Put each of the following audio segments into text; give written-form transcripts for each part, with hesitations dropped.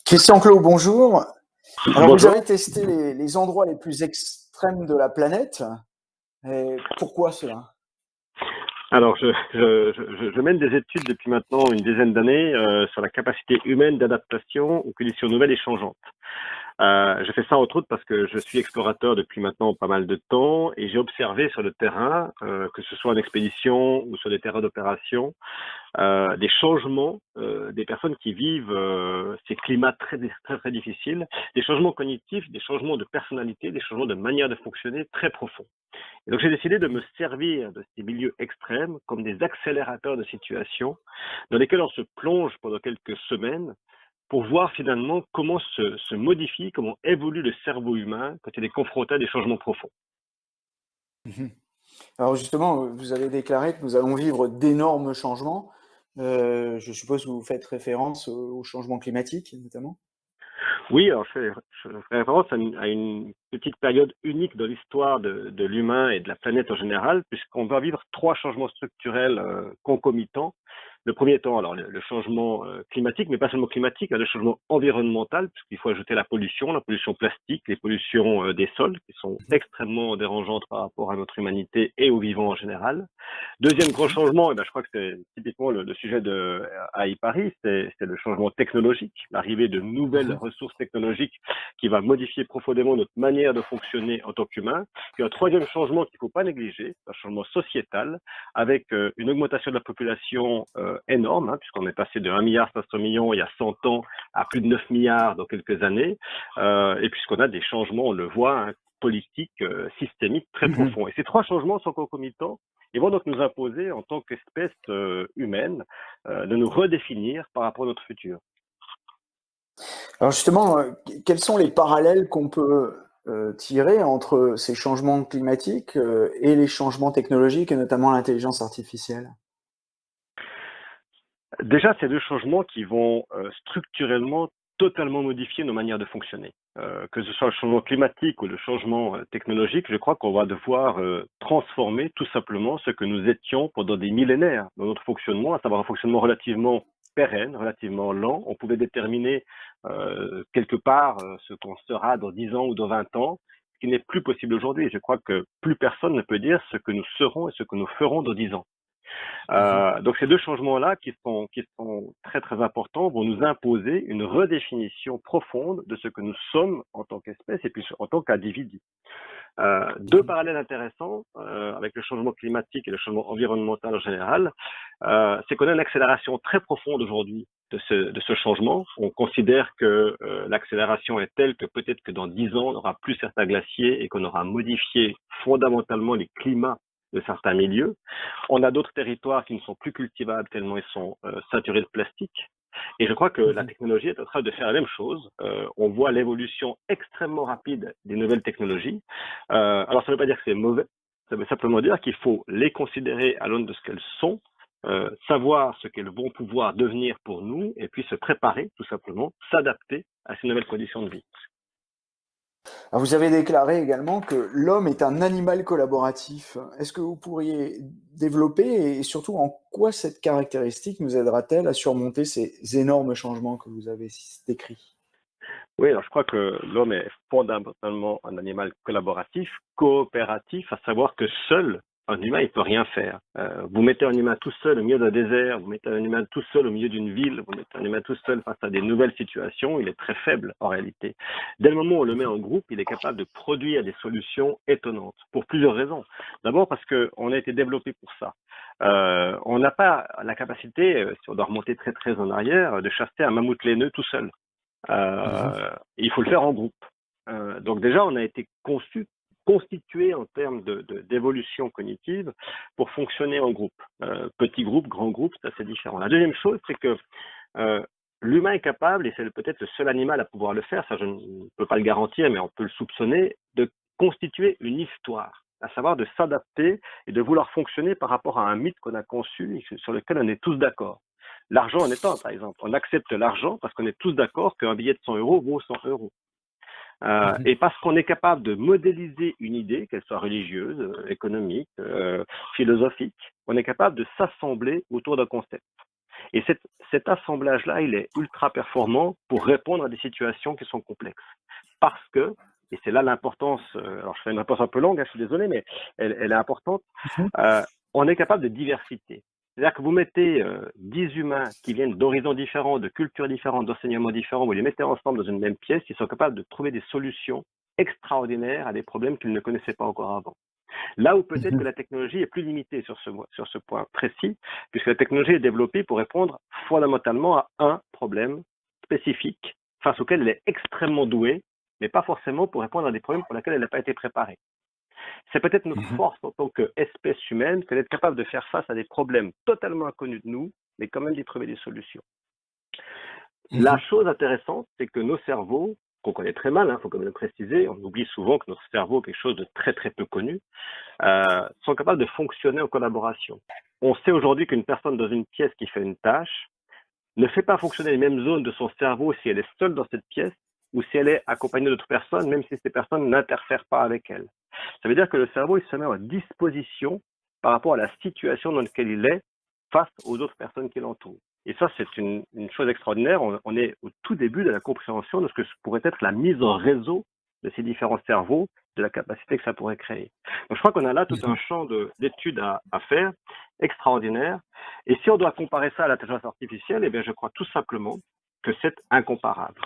Christian Clot, bonjour. Alors, vous Bonjour. avez testé les endroits les plus extrêmes de la planète. Et pourquoi cela? Alors, je mène des études depuis maintenant une dizaine d'années sur la capacité humaine d'adaptation aux conditions nouvelles et changeantes. Je fais ça entre autres parce que je suis explorateur depuis maintenant pas mal de temps et j'ai observé sur le terrain, que ce soit en expédition ou sur des terrains d'opération, des changements des personnes qui vivent ces climats très difficiles, des changements cognitifs, des changements de personnalité, des changements de manière de fonctionner très profonds. Et donc j'ai décidé de me servir de ces milieux extrêmes comme des accélérateurs de situations dans lesquels on se plonge pendant quelques semaines pour voir finalement comment se modifie, comment évolue le cerveau humain quand il est confronté à des changements profonds. Mhm. Alors justement, vous avez déclaré que nous allons vivre d'énormes changements. Je suppose que vous faites référence au changement climatique, notamment. Oui, alors je fais référence à une petite période unique de l'histoire de l'humain et de la planète en général, puisqu'on va vivre trois changements structurels concomitants. Le premier étant alors le changement climatique, mais pas seulement climatique, hein, le changement environnemental, puisqu'il faut ajouter la pollution plastique, les pollutions des sols, qui sont extrêmement dérangeantes par rapport à notre humanité et aux vivants en général. Deuxième grand changement, je crois que c'est typiquement le sujet de AI Paris, c'est le changement technologique, l'arrivée de nouvelles Mhm. ressources technologiques qui va modifier profondément notre manière de fonctionner en tant qu'humain. Puis un troisième changement qu'il ne faut pas négliger, c'est un changement sociétal, avec une augmentation de la population énorme, hein, puisqu'on est passé de 1,5 milliard il y a 100 ans à plus de 9 milliards dans quelques années, et puisqu'on a des changements, on le voit, hein, politiques, systémiques très Mhm. profonds. Et ces trois changements sont concomitants. Ils vont donc nous imposer, en tant qu'espèce humaine, de nous redéfinir par rapport à notre futur. Alors justement, quels sont les parallèles qu'on peut tirer entre ces changements climatiques et les changements technologiques, et notamment l'intelligence artificielle? Déjà, ces deux changements qui vont structurellement totalement modifier nos manières de fonctionner. Que ce soit le changement climatique ou le changement technologique, je crois qu'on va devoir transformer tout simplement ce que nous étions pendant des millénaires dans notre fonctionnement, à savoir un fonctionnement relativement pérenne, relativement lent. On pouvait déterminer quelque part ce qu'on sera dans 10 ans ou dans 20 ans, ce qui n'est plus possible aujourd'hui. Je crois que plus personne ne peut dire ce que nous serons et ce que nous ferons dans 10 ans. Mhm. Donc ces deux changements-là, qui sont très importants, vont nous imposer une redéfinition profonde de ce que nous sommes en tant qu'espèce et puis en tant qu'individu. Deux Mhm. parallèles intéressants avec le changement climatique et le changement environnemental en général, c'est qu'on a une accélération très profonde aujourd'hui de ce changement. On considère que l'accélération est telle que peut-être que dans 10 ans, on n'aura plus certains glaciers et qu'on aura modifié fondamentalement les climats de certains milieux. On a d'autres territoires qui ne sont plus cultivables tellement ils sont saturés de plastique. Et je crois que la Mhm. technologie est en train de faire la même chose. On voit l'évolution extrêmement rapide des nouvelles technologies. Alors ça ne veut pas dire que c'est mauvais, ça veut simplement dire qu'il faut les considérer à l'aune de ce qu'elles sont, savoir ce qu'elles vont pouvoir devenir pour nous, et puis se préparer tout simplement, s'adapter à ces nouvelles conditions de vie. Alors, vous avez déclaré également que l'homme est un animal collaboratif. Est-ce que vous pourriez développer et surtout en quoi cette caractéristique nous aidera-t-elle à surmonter ces énormes changements que vous avez décrits? Oui, alors je crois que l'homme est fondamentalement un animal collaboratif, coopératif, à savoir que seul un humain, il peut rien faire. Vous mettez un humain tout seul au milieu d'un désert, vous mettez un humain tout seul au milieu d'une ville, vous mettez un humain tout seul face à des nouvelles situations, il est très faible en réalité. Dès le moment où on le met en groupe, il est capable de produire des solutions étonnantes, pour plusieurs raisons. D'abord parce qu'on a été développé pour ça. On n'a pas la capacité, si on doit remonter très en arrière, de chasser un mammouth laineux tout seul. Mhm. Il faut le faire en groupe. Donc déjà, on a été constitué en termes d'évolution cognitive pour fonctionner en groupe. Petit groupe, grand groupe, c'est assez différent. La deuxième chose, c'est que euh, l'humain est capable, et c'est peut-être le seul animal à pouvoir le faire, ça je ne peux pas le garantir, mais on peut le soupçonner, de constituer une histoire, à savoir de s'adapter et de vouloir fonctionner par rapport à un mythe qu'on a conçu et sur lequel on est tous d'accord. L'argent en étant, par exemple. On accepte l'argent parce qu'on est tous d'accord qu'un billet de 100 euros vaut 100 euros. Mhm. Et parce qu'on est capable de modéliser une idée, qu'elle soit religieuse, économique, philosophique, on est capable de s'assembler autour d'un concept. Et cet assemblage-là, il est ultra performant pour répondre à des situations qui sont complexes. Parce que, et c'est là l'importance, alors je fais une réponse un peu longue, hein, je suis désolé, mais elle est importante, Mhm. on est capable de diversité. C'est-à-dire que vous mettez 10 humains qui viennent d'horizons différents, de cultures différentes, d'enseignements différents, vous les mettez ensemble dans une même pièce, ils sont capables de trouver des solutions extraordinaires à des problèmes qu'ils ne connaissaient pas encore avant. Là où peut-être que Mhm. la technologie est plus limitée sur ce point précis, puisque la technologie est développée pour répondre fondamentalement à un problème spécifique, face auquel elle est extrêmement douée, mais pas forcément pour répondre à des problèmes pour lesquels elle n'a pas été préparée. C'est peut-être notre Mhm. force en tant qu'espèce humaine, c'est d'être capable de faire face à des problèmes totalement inconnus de nous, mais quand même d'y trouver des solutions. La Mhm. chose intéressante, c'est que nos cerveaux, qu'on connaît très mal, il faut quand même le préciser, on oublie souvent que notre cerveau est quelque chose de très très peu connu, sont capables de fonctionner en collaboration. On sait aujourd'hui qu'une personne dans une pièce qui fait une tâche ne fait pas fonctionner les mêmes zones de son cerveau si elle est seule dans cette pièce ou si elle est accompagnée d'autres personnes, même si ces personnes n'interfèrent pas avec elle. Ça veut dire que le cerveau, il se met à disposition par rapport à la situation dans laquelle il est face aux autres personnes qui l'entourent. Et ça, c'est une chose extraordinaire. On est au tout début de la compréhension de ce que pourrait être la mise en réseau de ces différents cerveaux, de la capacité que ça pourrait créer. Donc, je crois qu'on a là tout un Mhm. champ d'études à faire, extraordinaire. Et si on doit comparer ça à l'intelligence artificielle, eh bien, je crois tout simplement que c'est incomparable.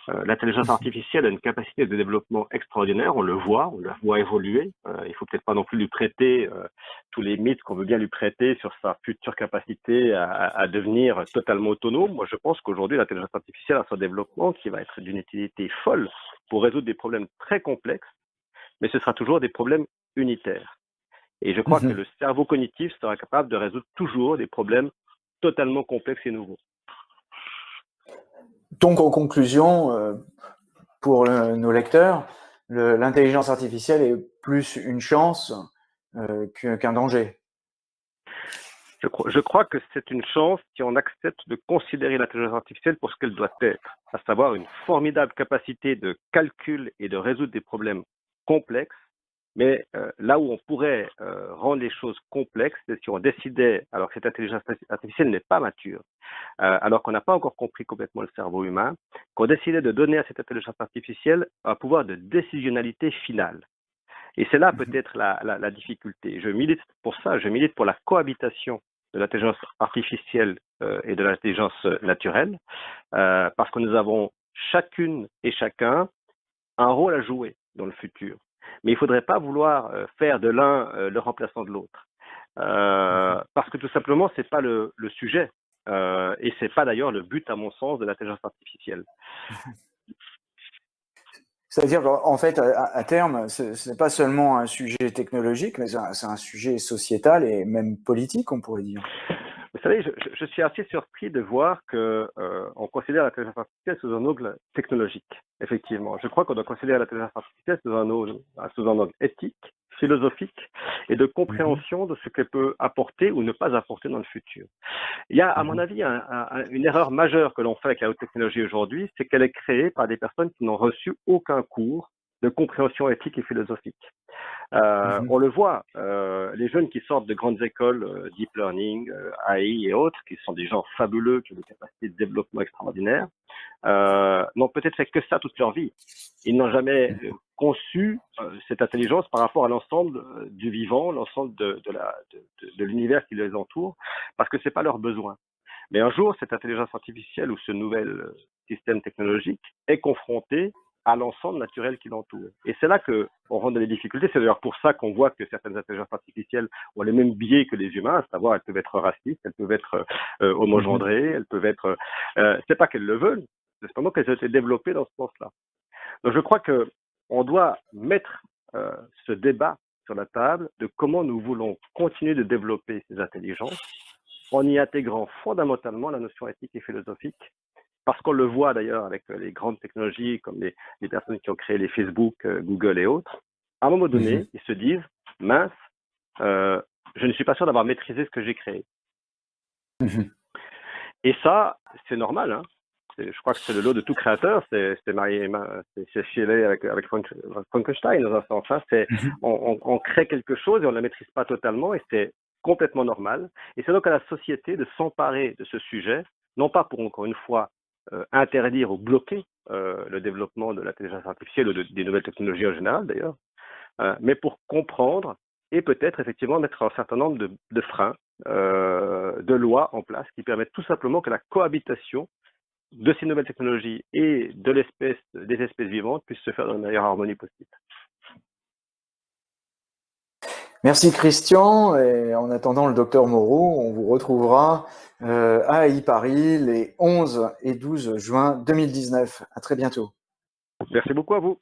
L'intelligence artificielle a une capacité de développement extraordinaire, on la voit évoluer. Il faut peut-être pas non plus lui prêter tous les mythes qu'on veut bien lui prêter sur sa future capacité à devenir totalement autonome. Moi, je pense qu'aujourd'hui, l'intelligence artificielle a son développement qui va être d'une utilité folle pour résoudre des problèmes très complexes, mais ce sera toujours des problèmes unitaires. Et je crois que Mhm. le cerveau cognitif sera capable de résoudre toujours des problèmes totalement complexes et nouveaux. Donc, en conclusion, pour nos lecteurs, l'intelligence artificielle est plus une chance qu'un danger. Je crois que c'est une chance si on accepte de considérer l'intelligence artificielle pour ce qu'elle doit être, à savoir une formidable capacité de calcul et de résoudre des problèmes complexes. Mais là où on pourrait rendre les choses complexes, c'est si on décidait, alors que cette intelligence artificielle n'est pas mature, alors qu'on n'a pas encore compris complètement le cerveau humain, qu'on décidait de donner à cette intelligence artificielle un pouvoir de décisionnalité finale. Et c'est là Mhm. peut-être la difficulté. Je milite pour ça, je milite pour la cohabitation de l'intelligence artificielle et de l'intelligence naturelle, parce que nous avons chacune et chacun un rôle à jouer dans le futur. Mais il ne faudrait pas vouloir faire de l'un le remplaçant de l'autre. Parce que tout simplement, ce n'est pas le sujet. Et ce n'est pas d'ailleurs le but, à mon sens, de l'intelligence artificielle. C'est-à-dire qu'en fait, à terme, ce n'est pas seulement un sujet technologique, mais c'est un sujet sociétal et même politique, on pourrait dire. Vous savez, je suis assez surpris de voir que on considère l'intelligence artificielle sous un angle technologique. Effectivement, je crois qu'on doit considérer l'intelligence artificielle sous un angle éthique, philosophique et de Mhm. compréhension de ce qu'elle peut apporter ou ne pas apporter dans le futur. Il y a, à mon Mhm. avis, une erreur majeure que l'on fait avec la haute technologie aujourd'hui, c'est qu'elle est créée par des personnes qui n'ont reçu aucun cours de compréhension éthique et philosophique. Mhm. On le voit, les jeunes qui sortent de grandes écoles, deep learning, AI et autres, qui sont des gens fabuleux, qui ont des capacités de développement extraordinaires, n'ont peut-être fait que ça toute leur vie. Ils n'ont jamais conçu cette intelligence par rapport à l'ensemble du vivant, l'ensemble de l'univers qui les entoure, parce que c'est pas leur besoin. Mais un jour, cette intelligence artificielle ou ce nouvel système technologique est confronté à l'ensemble naturel qui l'entoure. Et c'est là qu'on rentre dans les difficultés. C'est d'ailleurs pour ça qu'on voit que certaines intelligences artificielles ont les mêmes biais que les humains, à savoir elles peuvent être racistes, elles peuvent être Mhm. homogendrées, elles peuvent être... c'est pas qu'elles le veulent, c'est simplement qu'elles ont été développées dans ce sens-là. Donc je crois que on doit mettre ce débat sur la table de comment nous voulons continuer de développer ces intelligences en y intégrant fondamentalement la notion éthique et philosophique, parce qu'on le voit d'ailleurs avec les grandes technologies comme les personnes qui ont créé les Facebook, Google et autres, à un moment Mhm. donné, ils se disent, mince, je ne suis pas sûr d'avoir maîtrisé ce que j'ai créé. Mhm. Et ça, c'est normal. Hein. Je crois que c'est le lot de tout créateur. C'est Shelley avec Frankenstein dans un sens. Hein. Mhm. On crée quelque chose et on ne la maîtrise pas totalement et c'est complètement normal. Et c'est donc à la société de s'emparer de ce sujet, non pas pour, encore une fois, interdire ou bloquer le développement de l'intelligence artificielle ou des nouvelles technologies en général d'ailleurs, mais pour comprendre et peut-être effectivement mettre un certain nombre de freins, de lois en place qui permettent tout simplement que la cohabitation de ces nouvelles technologies et des espèces vivantes puisse se faire dans la meilleure harmonie possible. Merci Christian, et en attendant le docteur Moreau, on vous retrouvera à AI Paris les 11 et 12 juin 2019. À très bientôt. Merci beaucoup à vous.